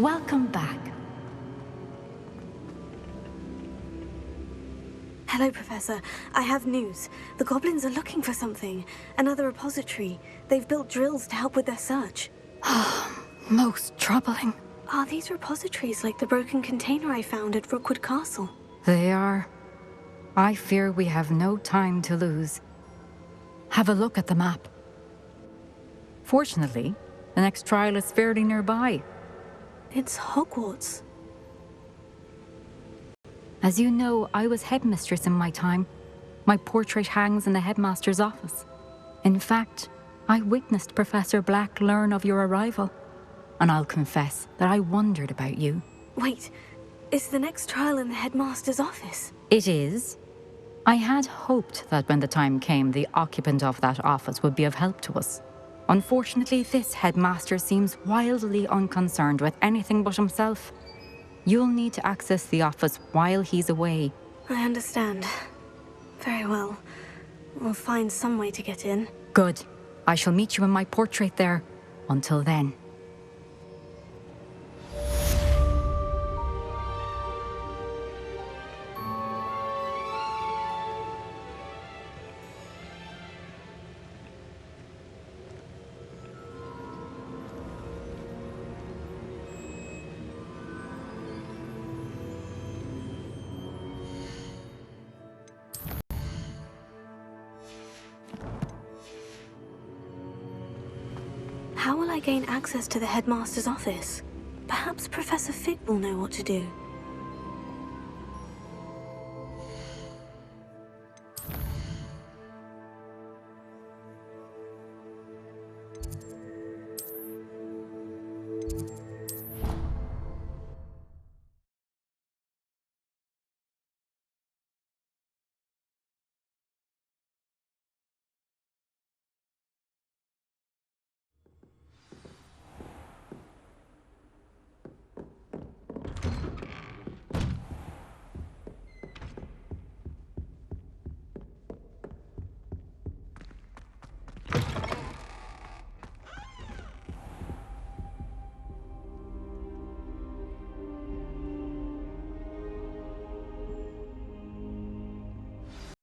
Welcome back. Hello, Professor. I have news. The goblins are looking for something. Another repository. They've built drills to help with their search. Most troubling. Are these repositories like the broken container I found at Rookwood Castle? They are. I fear we have no time to lose. Have a look at the map. Fortunately, the next trial is fairly nearby. It's Hogwarts. As you know, I was headmistress in my time. My portrait hangs in the headmaster's office. In fact, I witnessed Professor Black learn of your arrival. And I'll confess that I wondered about you. Wait, is the next trial in the headmaster's office? It is. I had hoped that when the time came, the occupant of that office would be of help to us. Unfortunately, this headmaster seems wildly unconcerned with anything but himself. You'll need to access the office while he's away. I understand. Very well. We'll find some way to get in. Good. I shall meet you in my portrait there. Until then. How will I gain access to the headmaster's office? Perhaps Professor Fig will know what to do.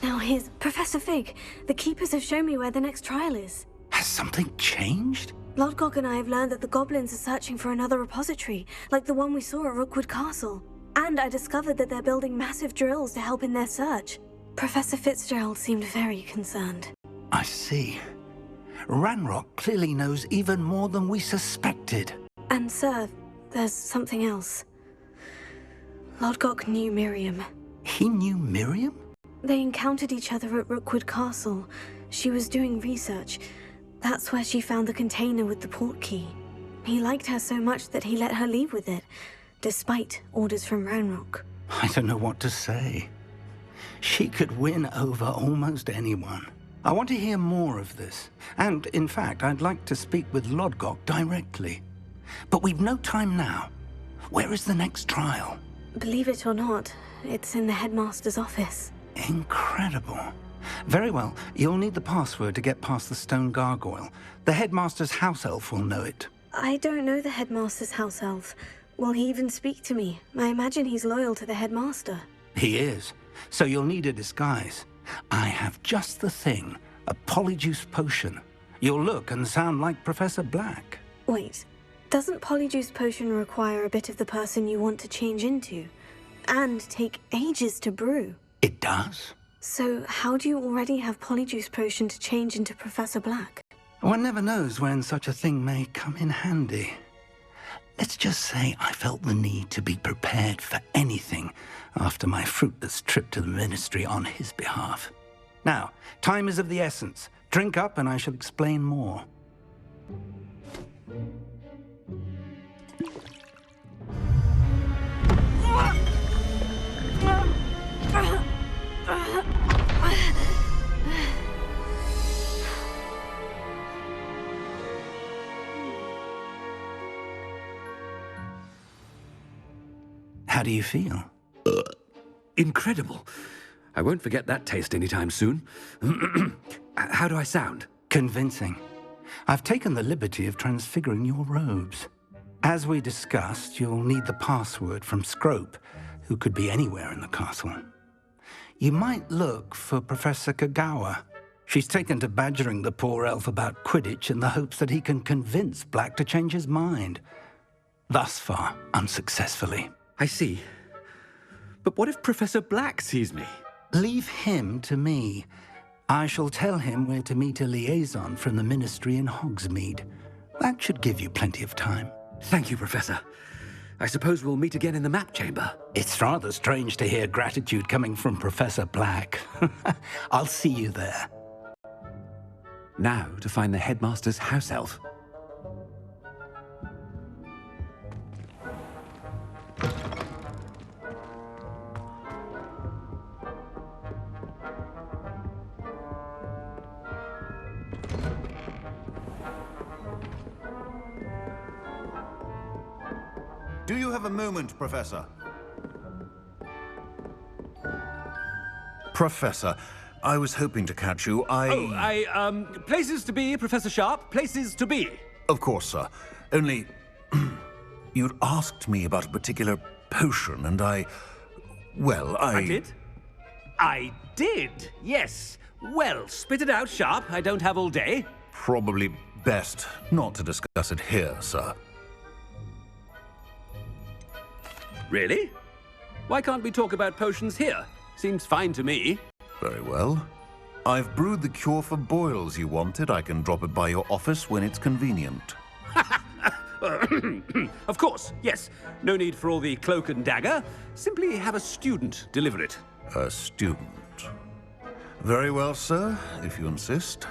Now here's Professor Fig. The Keepers have shown me where the next trial is. Has something changed? Lodgok and I have learned that the goblins are searching for another repository, like the one we saw at Rookwood Castle. And I discovered that they're building massive drills to help in their search. Professor Fitzgerald seemed very concerned. I see. Ranrock clearly knows even more than we suspected. And sir, there's something else. Lodgok knew Miriam. He knew Miriam? They encountered each other at Rookwood Castle. She was doing research. That's where she found the container with the port key. He liked her so much that he let her leave with it, despite orders from Ranrock. I don't know what to say. She could win over almost anyone. I want to hear more of this. And, in fact, I'd like to speak with Lodgok directly. But we've no time now. Where is the next trial? Believe it or not, it's in the headmaster's office. Incredible. Very well, you'll need the password to get past the stone gargoyle. The headmaster's house elf will know it. I don't know the headmaster's house elf. Will he even speak to me? I imagine he's loyal to the headmaster. He is. So you'll need a disguise. I have just the thing. A Polyjuice potion. You'll look and sound like Professor Black. Wait, doesn't Polyjuice potion require a bit of the person you want to change into? And take ages to brew? It does. So how do you already have Polyjuice potion to change into Professor Black? One never knows when such a thing may come in handy. Let's just say I felt the need to be prepared for anything after my fruitless trip to the ministry on his behalf. Now, time is of the essence. Drink up and I shall explain more. How do you feel? Incredible. I won't forget that taste anytime soon. How do I sound? Convincing. I've taken the liberty of transfiguring your robes. As we discussed, you'll need the password from Scrope, who could be anywhere in the castle. You might look for Professor Kagawa. She's taken to badgering the poor elf about Quidditch in the hopes that he can convince Black to change his mind. Thus far, unsuccessfully. I see. But what if Professor Black sees me? Leave him to me. I shall tell him where to meet a liaison from the Ministry in Hogsmeade. That should give you plenty of time. Thank you, Professor. I suppose we'll meet again in the map chamber. It's rather strange to hear gratitude coming from Professor Black. I'll see you there. Now to find the headmaster's house elf. Do you have a moment, Professor? Professor, I was hoping to catch you. Places to be, Professor Sharp. Places to be. Of course, sir. Only, you'd asked me about a particular potion, and I did? I did, yes. Well, spit it out, Sharp. I don't have all day. Probably best not to discuss it here, sir. Really? Why can't we talk about potions here? Seems fine to me. Very well. I've brewed the cure for boils you wanted. I can drop it by your office when it's convenient. Of course, yes. No need for all the cloak and dagger. Simply have a student deliver it. A student. Very well, sir, if you insist.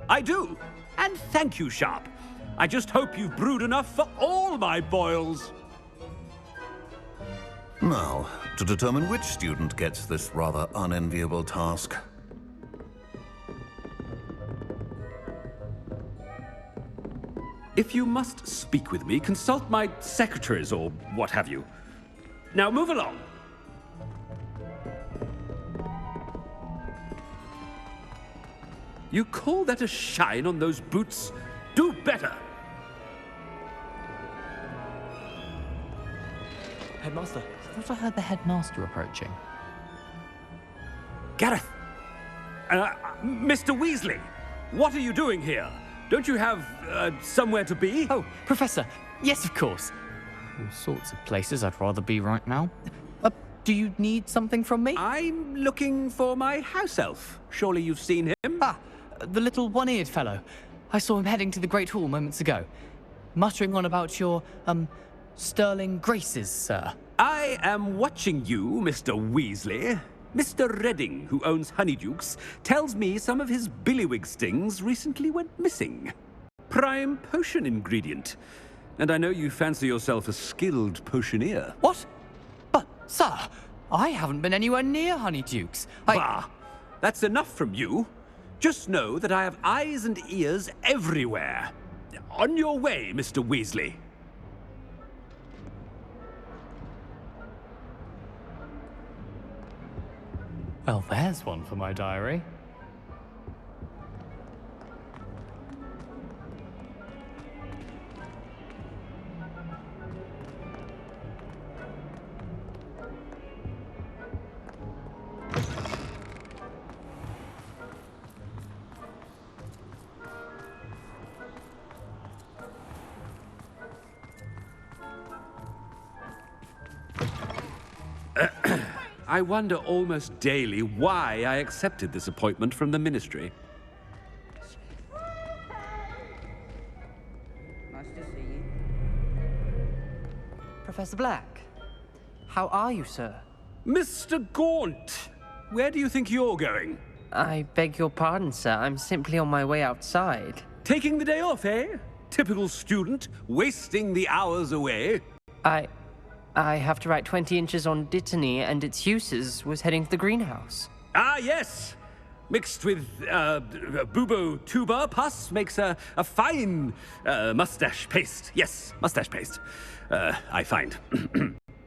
I do. And thank you, Sharp. I just hope you've brewed enough for all my boils. Now, to determine which student gets this rather unenviable task. If you must speak with me, consult my secretaries or what have you. Now move along. You call that a shine on those boots? Do better! Headmaster, I thought I heard the headmaster approaching. Gareth! Mr. Weasley, what are you doing here? Don't you have, somewhere to be? Oh, Professor, yes, of course. All sorts of places I'd rather be right now. Do you need something from me? I'm looking for my house elf. Surely you've seen him? Ah, the little one-eared fellow. I saw him heading to the Great Hall moments ago, muttering on about your, sterling graces, sir. I am watching you, Mr. Weasley. Mr. Redding, who owns Honeydukes, tells me some of his billywig stings recently went missing. Prime potion ingredient. And I know you fancy yourself a skilled potioneer. What? But, sir, I haven't been anywhere near Honeydukes. Bah! That's enough from you. Just know that I have eyes and ears everywhere. On your way, Mr. Weasley. Well, there's one for my diary. I wonder almost daily why I accepted this appointment from the Ministry. Nice to see you. Professor Black, how are you, sir? Mr. Gaunt, where do you think you're going? I beg your pardon, sir. I'm simply on my way outside. Taking the day off, eh? Typical student, wasting the hours away. I have to write 20 inches on Dittany and its uses. Was heading to the greenhouse. Ah, yes. Mixed with bubo tuber pus makes a fine mustache paste. Yes, mustache paste. I find.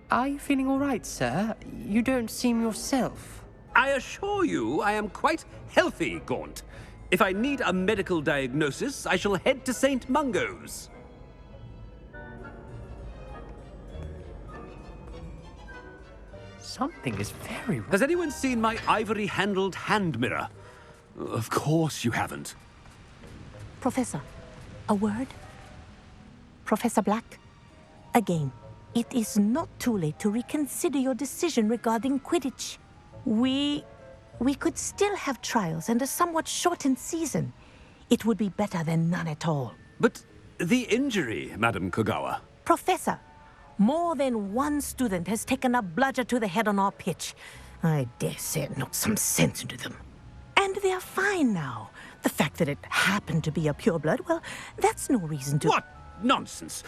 Are you feeling all right, sir? You don't seem yourself. I assure you I am quite healthy, Gaunt. If I need a medical diagnosis, I shall head to St. Mungo's. Something is very wrong. Has anyone seen my ivory-handled hand mirror? Of course you haven't. Professor, a word? Professor Black, again, it is not too late to reconsider your decision regarding Quidditch. We could still have trials and a somewhat shortened season. It would be better than none at all. But the injury, Madam Kogawa. Professor, more than one student has taken a bludger to the head on our pitch. I dare say it knocked some sense into them. And they're fine now. The fact that it happened to be a pureblood, well, that's no reason to... What nonsense!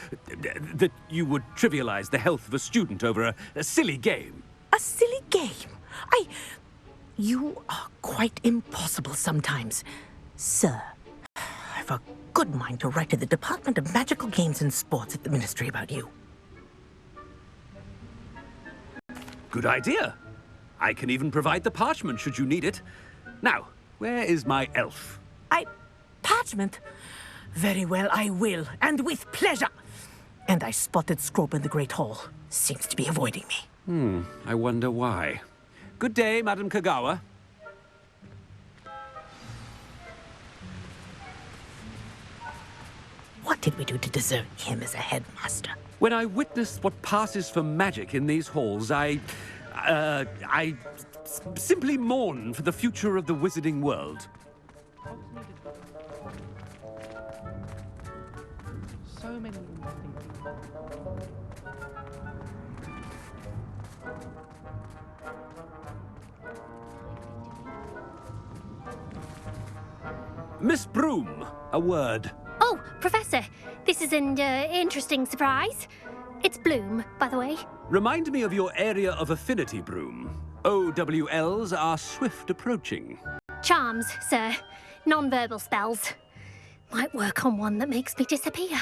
That you would trivialize the health of a student over a silly game. A silly game? You are quite impossible sometimes. Sir, I've a good mind to write to the Department of Magical Games and Sports at the Ministry about you. Good idea. I can even provide the parchment should you need it. Now, where is my elf? Parchment? Very well, I will, and with pleasure. And I spotted Scrope in the Great Hall. Seems to be avoiding me. I wonder why. Good day, Madam Kogawa. What did we do to deserve him as a headmaster? When I witnessed what passes for magic in these halls, I simply mourn for the future of the wizarding world. So many interesting people. Miss Broom, a word. Oh, Professor, this is an interesting surprise. It's Bloom, by the way. Remind me of your area of affinity, Broom. OWLs are swift approaching. Charms, sir. Non-verbal spells. Might work on one that makes me disappear.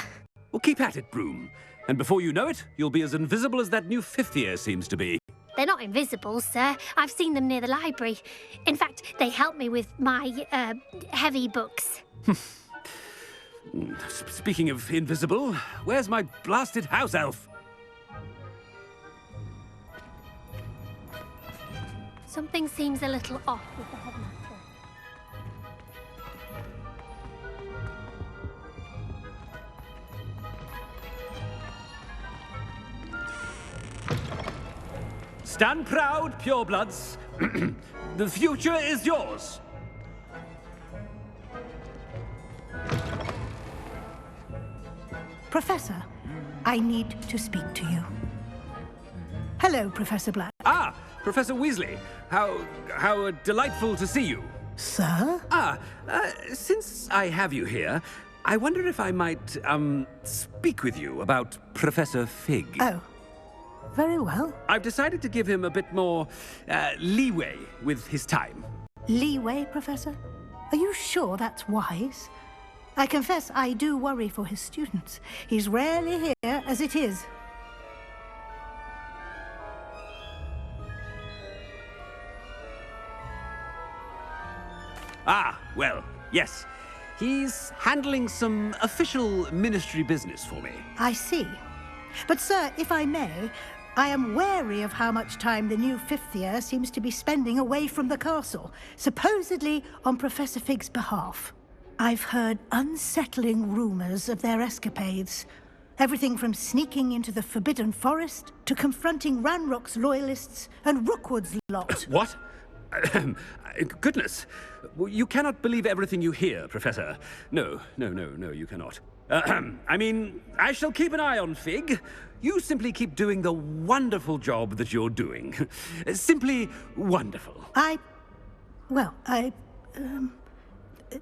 Well, keep at it, Broom. And before you know it, you'll be as invisible as that new fifth year seems to be. They're not invisible, sir. I've seen them near the library. In fact, they help me with my, heavy books. Speaking of invisible, where's my blasted house elf? Something seems a little off with the headmaster. Stand proud, purebloods. The future is yours. Professor, I need to speak to you. Hello, Professor Black. Ah, Professor Weasley. How delightful to see you. Sir? Since I have you here, I wonder if I might, speak with you about Professor Fig. Oh, very well. I've decided to give him a bit more, leeway with his time. Leeway, Professor? Are you sure that's wise? I confess I do worry for his students. He's rarely here as it is. Ah, well, yes. He's handling some official ministry business for me. I see. But, sir, if I may, I am wary of how much time the new fifth year seems to be spending away from the castle, supposedly on Professor Fig's behalf. I've heard unsettling rumors of their escapades. Everything from sneaking into the Forbidden Forest to confronting Ranrock's loyalists and Rookwood's lot. What? Goodness. You cannot believe everything you hear, Professor. No, you cannot. I mean, I shall keep an eye on Fig. You simply keep doing the wonderful job that you're doing. Simply wonderful.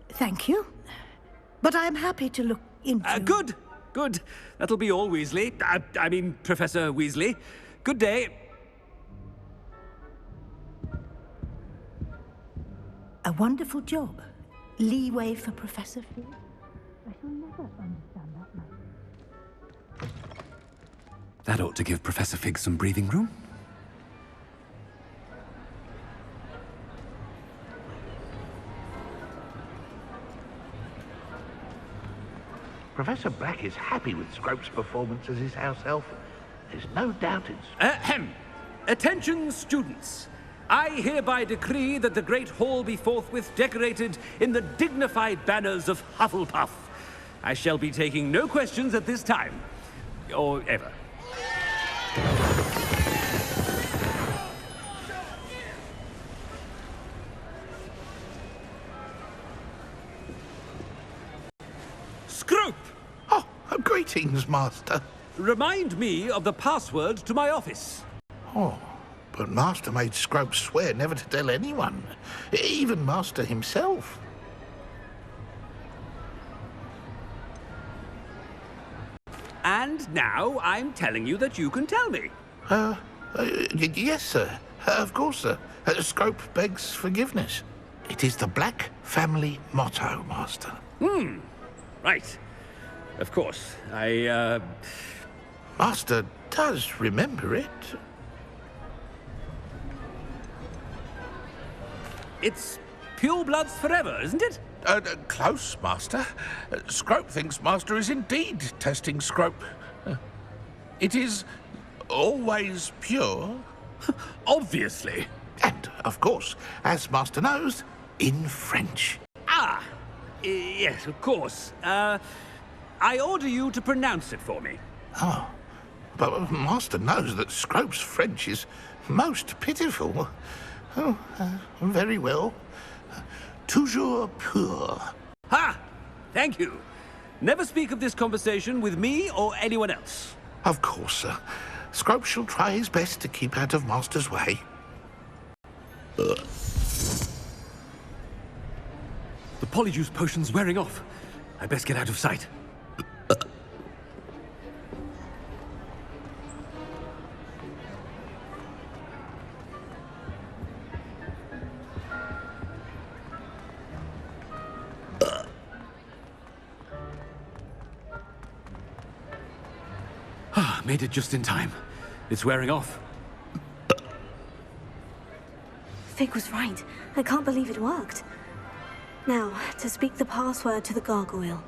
Thank you. But I'm happy to look into... Good. That'll be all, Weasley. I mean, Professor Weasley. Good day. A wonderful job. Leeway for Professor Fig. I shall never understand that man. That ought to give Professor Fig some breathing room. Professor Black is happy with Scrope's performance as his house elf. There's no doubt it's... Attention, students. I hereby decree that the Great Hall be forthwith decorated in the dignified banners of Hufflepuff. I shall be taking no questions at this time. Or ever. Scrope! Oh, greetings, Master. Remind me of the password to my office. Oh, but Master made Scrope swear never to tell anyone, even Master himself. And now I'm telling you that you can tell me. Yes, sir. Of course, sir. Scrope begs forgiveness. It is the Black family motto, Master. Right. Of course. Master does remember it. It's pure bloods forever, isn't it? Close, Master. Scrope thinks Master is indeed testing Scrope. It is always pure. Obviously. And, of course, as Master knows, in French. Yes, of course. I order you to pronounce it for me. Oh, but Master knows that Scrope's French is most pitiful. Oh, very well. Toujours pur. Ha! Thank you. Never speak of this conversation with me or anyone else. Of course, sir. Scrope shall try his best to keep out of Master's way. The Polyjuice potion's wearing off. I best get out of sight. Made it just in time. It's wearing off. Fig was right. I can't believe it worked. Now, to speak the password to the gargoyle.